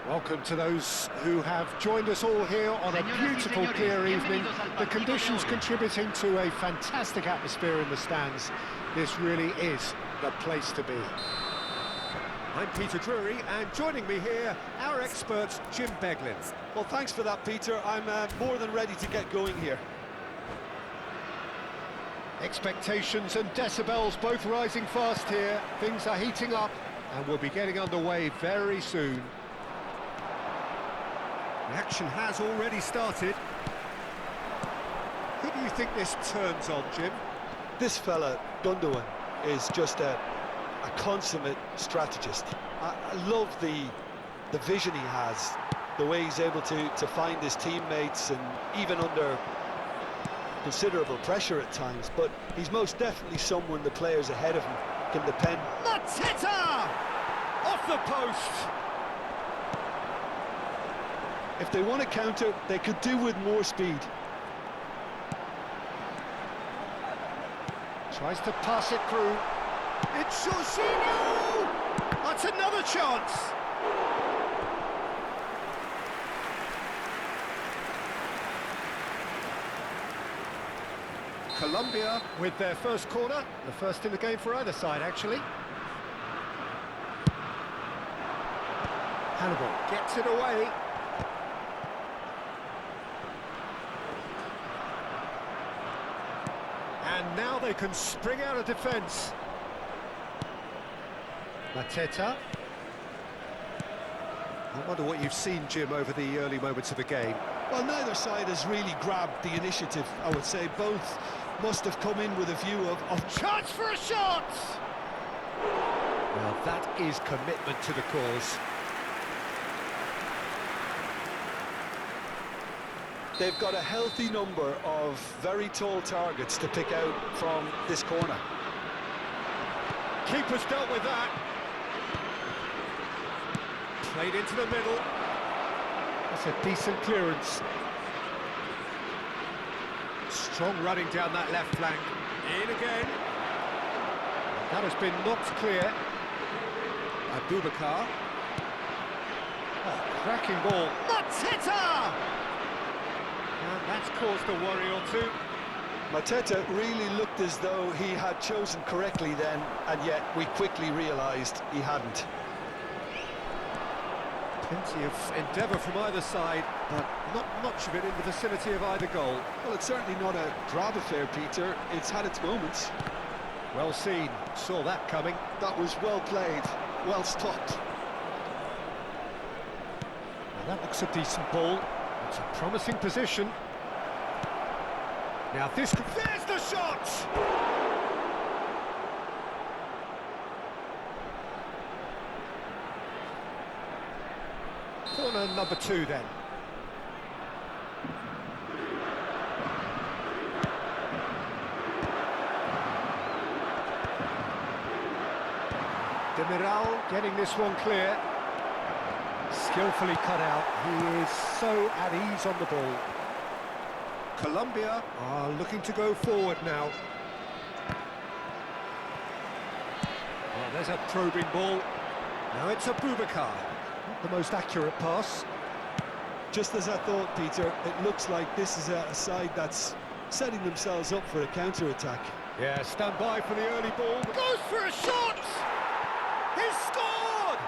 Welcome to those who have joined us all here on a beautiful, clear evening. The conditions contributing to a fantastic atmosphere in the stands. This really is the place to be. I'm Peter Drury, and joining me here, our expert, Jim Beglin. Well, thanks for that, Peter. I'm more than ready to get going here. Expectations and decibels both rising fast here. Things are heating up, and we'll be getting underway very soon. The action has already started. Who do you think this turns on, Jim? This fella, Gundogan, is just a consummate strategist. I love the vision he has, the way he's able to find his teammates, and even under considerable pressure at times, but he's most definitely someone the players ahead of him can depend. Mateta! Off the post! If they want to counter, they could do with more speed. Tries to pass it through. It's Jorginho! That's another chance! Colombia with their first corner, the first in the game for either side, actually. Hannibal gets it away. And now they can spring out of defence. Mateta. I wonder what you've seen, Jim, over the early moments of the game. Well, neither side has really grabbed the initiative, I would say. Both must have come in with a view of chance for a shot! Well, that is commitment to the cause. They've got a healthy number of very tall targets to pick out from this corner. Keeper's dealt with that. Played into the middle. That's a decent clearance. Strong running down that left flank. In again. That has been knocked clear. Abubakar. Oh, cracking ball. Mateta! And that's caused a worry or two. Mateta really looked as though he had chosen correctly then, and yet we quickly realised he hadn't. Plenty of endeavour from either side, but not much of it in the vicinity of either goal. Well, it's certainly not a drab affair, Peter. It's had its moments. Well seen. Saw that coming. That was well played, well stopped. Well, that looks a decent ball. It's a promising position. Now this... There's the shot! Corner number 2 then. Demiral getting this one clear. Skillfully cut out. He is so at ease on the ball. Colombia are looking to go forward now. Well, there's a probing ball. Now it's Abubakar. Not the most accurate pass. Just as I thought, Peter, it looks like this is a side that's setting themselves up for a counter-attack. Yeah, stand by for the early ball. Goes for a shot! He's scored!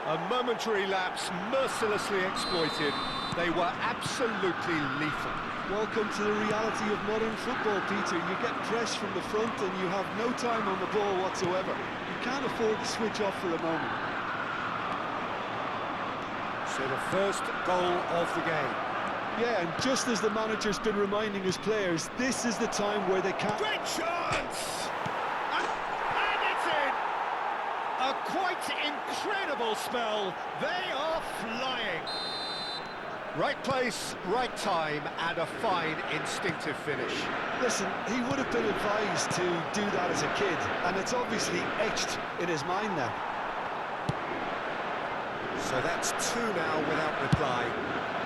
A momentary lapse, mercilessly exploited. They were absolutely lethal. Welcome to the reality of modern football, Peter. You get pressed from the front and you have no time on the ball whatsoever. You can't afford to switch off for a moment. So the first goal of the game. Yeah, and just as the manager's been reminding his players, this is the time where they can't... Great chance! And it's in! A quite incredible spell. They are flying. Right place, right time, and a fine instinctive finish. Listen, he would have been advised to do that as a kid, and it's obviously etched in his mind now. So that's 2 now without reply.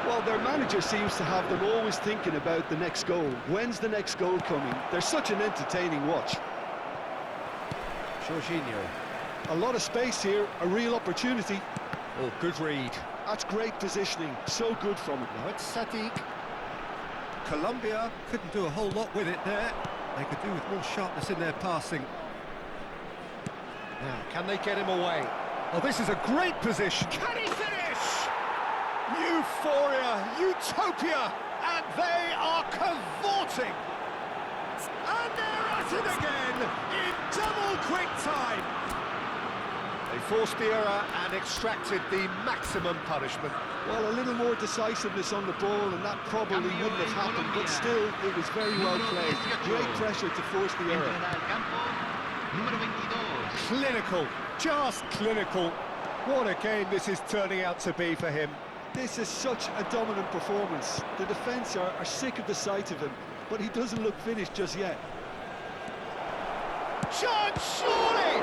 Well, their manager seems to have them always thinking about the next goal. When's the next goal coming? They're such an entertaining watch. Jorginho. A lot of space here, a real opportunity. Oh, good read. That's great positioning, so good from him. Now it's Sadiq. Colombia couldn't do a whole lot with it there. They could do with more sharpness in their passing. Now, can they get him away? Oh, this is a great position. Can he finish? Euphoria, utopia, and they are cavorting. And they're at it again in double quick time. They forced the error and extracted the maximum punishment. Well, a little more decisiveness on the ball and that probably wouldn't have happened, but still, it was very well played. Great pressure to force the error. Clinical, just clinical. What a game this is turning out to be for him. This is such a dominant performance. The defence are sick of the sight of him, but he doesn't look finished just yet. Chance, surely!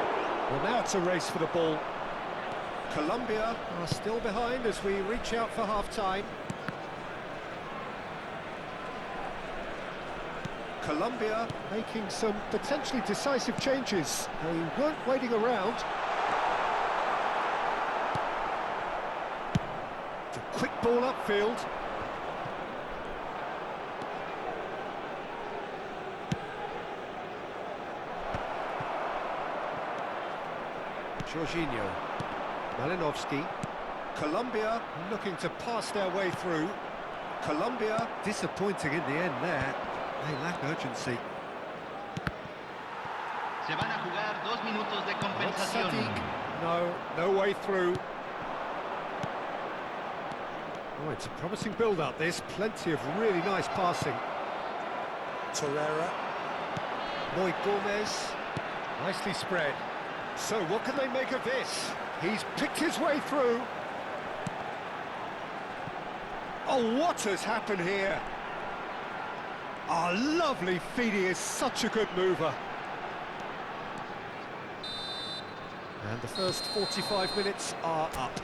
Well, now it's a race for the ball. Colombia are still behind as we reach out for half-time. Colombia making some potentially decisive changes. They weren't waiting around. It's a quick ball upfield. Jorginho, Malinovsky. Colombia looking to pass their way through. Colombia disappointing in the end there. They lack urgency. Se van a jugar 2 minutos de compensación. No, no way through. Oh, it's a promising build-up, this. Plenty of really nice passing. Torreira. Moy Gomez. Nicely spread. So what can they make of this? He's picked his way through. Oh, what has happened here? Oh, lovely feed. He is such a good mover. And the first 45 minutes are up.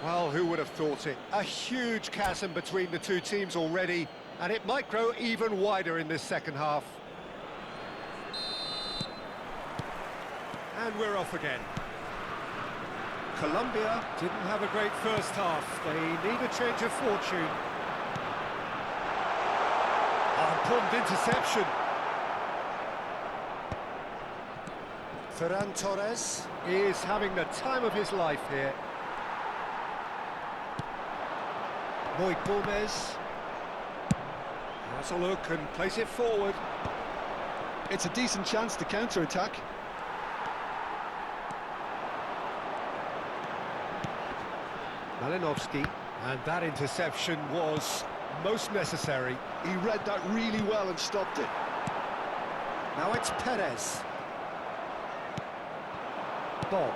Well, who would have thought it? A huge chasm between the two teams already, and it might grow even wider in this second half. And we're off again. Colombia didn't have a great first half. They need a change of fortune. Important interception. Ferran Torres is having the time of his life here. Moy Gomez has a look and plays it forward. It's a decent chance to counter-attack. Malinovsky, and that interception was most necessary. He read that really well and stopped it. Now it's Perez. Ball.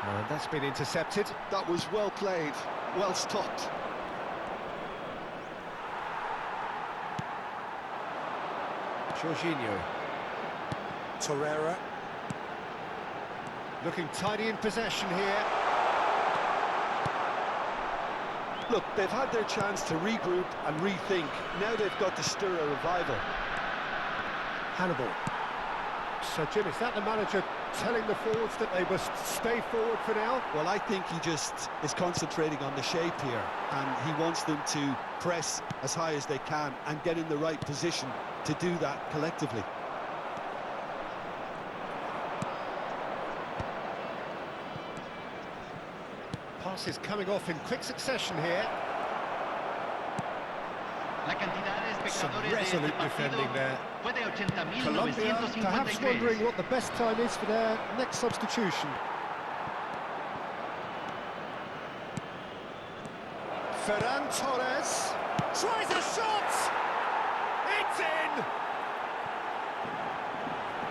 And that's been intercepted. That was well played, well stopped. Jorginho. Torreira. Looking tidy in possession here. Look, they've had their chance to regroup and rethink. Now they've got to stir a revival. Hannibal. So, Jim, is that the manager telling the forwards that they must stay forward for now? Well, I think he just is concentrating on the shape here, and he wants them to press as high as they can and get in the right position to do that collectively. Passes coming off in quick succession here. La cantidad de Some espectadores de este resolute partido defending there. fue de Colombia perhaps 80.953. wondering what the best time is for their next substitution. Ferran Torres tries a shot! It's in!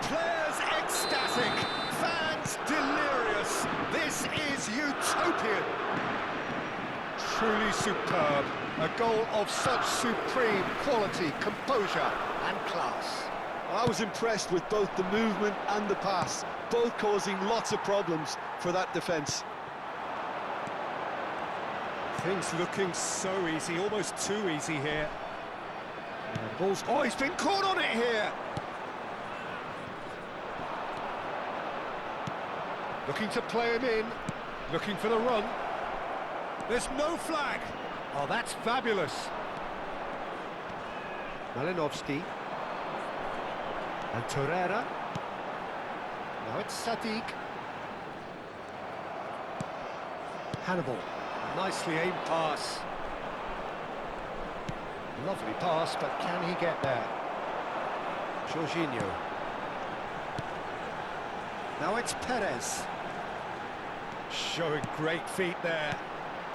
Players ecstatic, fans delirious. This is utopian. Truly superb. A goal of such supreme quality, composure and class. I was impressed with both the movement and the pass, both causing lots of problems for that defence. Things looking so easy, almost too easy here. And ball's... Oh, he's been caught on it here! Looking to play him in, looking for the run. There's no flag. Oh, that's fabulous. Malinovsky. And Torreira. Now it's Sadiq. Hannibal. Nicely aimed pass. Lovely pass, but can he get there? Jorginho. Now it's Perez. Showing great feet there.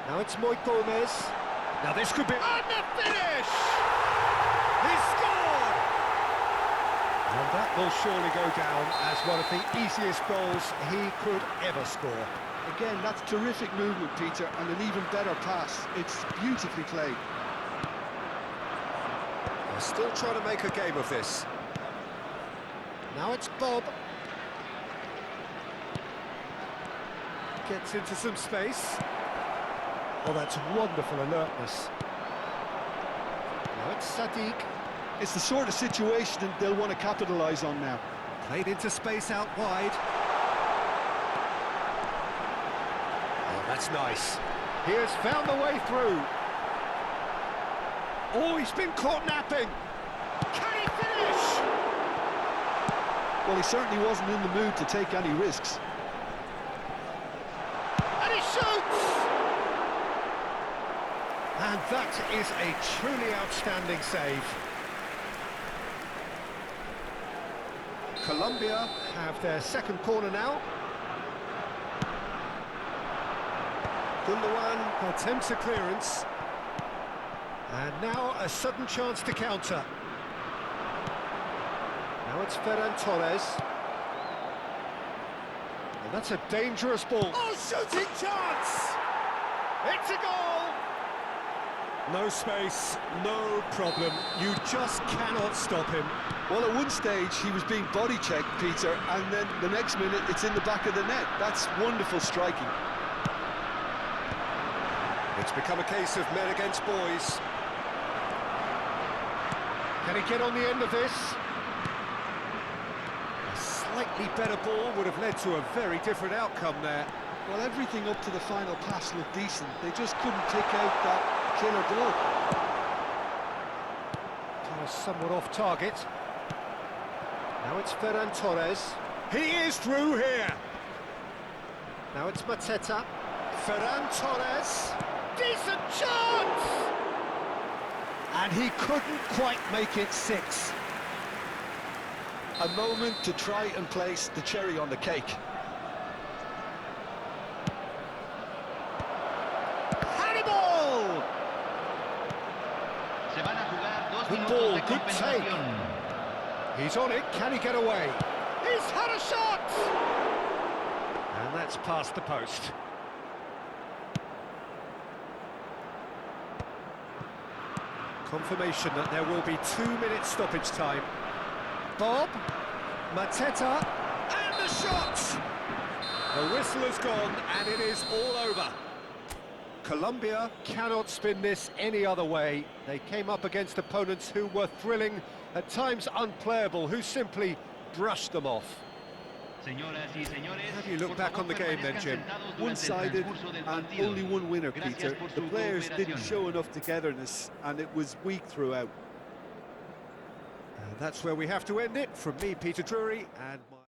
Now it's Moy Gomez. Now this could be... And the finish! He scored! And that will surely go down as one of the easiest goals he could ever score. Again, that's terrific movement, Peter, and an even better pass. It's beautifully played. They're still trying to make a game of this. Now it's Bob. Gets into some space. Oh, that's wonderful alertness. Now it's Sadiq. It's the sort of situation they'll want to capitalise on now. Played into space out wide. Oh, that's nice. He has found the way through. Oh, he's been caught napping. Can he finish? Well, he certainly wasn't in the mood to take any risks. And he shoots! And that is a truly outstanding save. Colombia have their second corner now. Gundogan attempts a clearance. And now a sudden chance to counter. Now it's Ferran Torres. And that's a dangerous ball. Oh, shooting chance! It's a goal! No space, no problem. You just cannot stop him. Well, at one stage, he was being body-checked, Peter, and then the next minute, it's in the back of the net. That's wonderful striking. It's become a case of men against boys. Can he get on the end of this? A slightly better ball would have led to a very different outcome there. Well, everything up to the final pass looked decent. They just couldn't pick out that killer ball. Somewhat off target. Now it's Ferran Torres. He is through here. Now it's Mateta. Ferran Torres. Decent chance! And he couldn't quite make it 6. A moment to try and place the cherry on the cake. Hannibal! Se van a jugar 2 Good minutos ball, de good take. compensación. He's on it, can he get away? He's had a shot! And that's past the post. Confirmation that there will be 2 minutes stoppage time. Bob, Mateta, and the shot! The whistle has gone and it is all over. Colombia cannot spin this any other way. They came up against opponents who were thrilling, at times unplayable, who simply brushed them off. How do you look back on the game then, Jim? One-sided and only one winner, Peter. The players didn't show enough togetherness and it was weak throughout. And that's where we have to end it. From me, Peter Drury, and my...